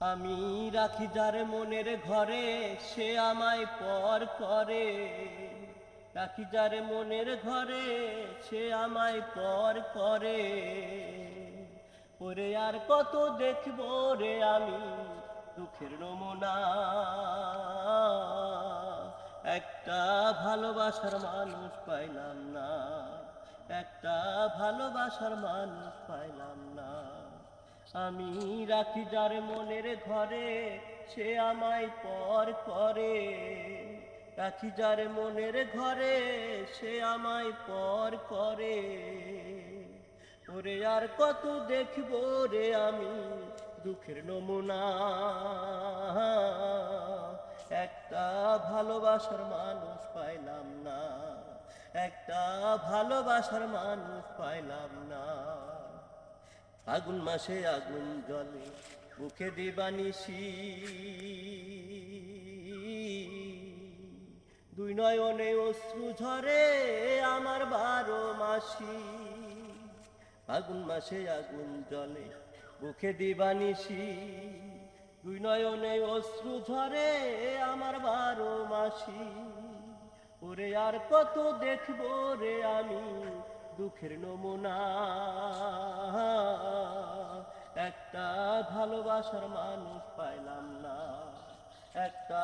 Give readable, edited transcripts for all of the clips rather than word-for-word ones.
আমি রাখি যার মনের ঘরে সে আমায় পর করে। রাখি যার মনের ঘরে সে আমায় পর করে। ওরে আর কত দেখবো রে আমি দুঃখের নমুনা। একটা ভালোবাসার মানুষ পাইলাম না, একটা ভালোবাসার মানুষ পাইলাম না। আমি রাখি যার মনের ঘরে সে আমায় পর করে। রাখি যার মনের ঘরে সে আমায় পর করে। ওরে আর কত দেখবো রে আমি দুঃখের নমুনা। একটা ভালোবাসার মানুষ পাইলাম না, একটা ভালোবাসার মানুষ পাইলাম না। আগুন মাসে আগুন জ্বলে বুকে দিবানিশি, দুই নয়নে অশ্রু ঝরে আমার 12 মাসি। আগুন মাসে আগুন জ্বলে বুকে দিবানিশি, দুই নয়নে অশ্রু ঝরে আমার 12 মাসি। ওরে আর কত দেখবো রে আমি দুঃখের নমুনা। একটা ভালোবাসার মানুষ পাইলাম না, একটা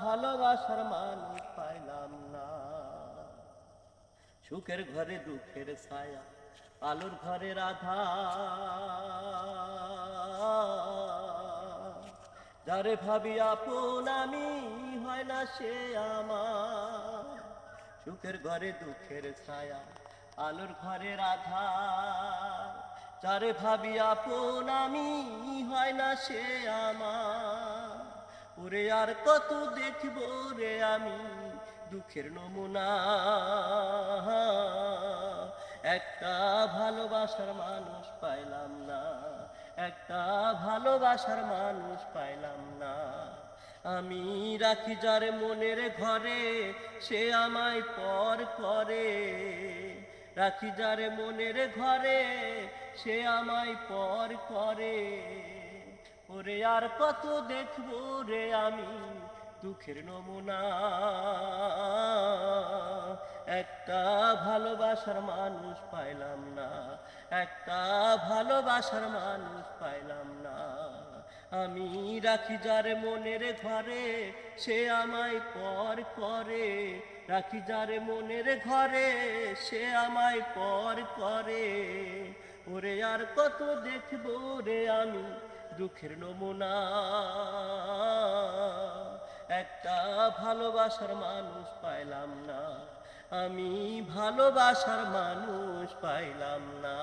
ভালোবাসার মানুষ পাইলাম না। সুখের ঘরে দুঃখের ছায়া, আলোর ঘরের আধার। যারে ভাবি আপন আমি হয় না সে আমার। সুখের ঘরে দুঃখের ছায়া, আলোর ঘরের আধার। যারে ভাবি আপন আমি হয় না সে আমার। ওরে আর কত দেখবো রে আমি দুঃখের নমুনা। একটা ভালোবাসার মানুষ পাইলাম না, একটা ভালোবাসার মানুষ পাইলাম না। আমি রাখি যার মনের ঘরে সে আমায় পর করে। রাখি যার মনের ঘরে সে আমায় পর করে। ওরে আর কত দেখবো রে আমি দুঃখের নমুনা। একটা ভালোবাসার মানুষ পাইলাম না, একটা ভালোবাসার মানুষ পাইলাম না। আমি রাখি যার মনের ঘরে সে আমায় পর করে। রাখি যার মনের ঘরে সে আমায় পর করে। ওরে আর কত দেখবো রে আমি দুঃখের নমুনা। একটা ভালোবাসার মানুষ পাইলাম না, আমি ভালোবাসার মানুষ পাইলাম না।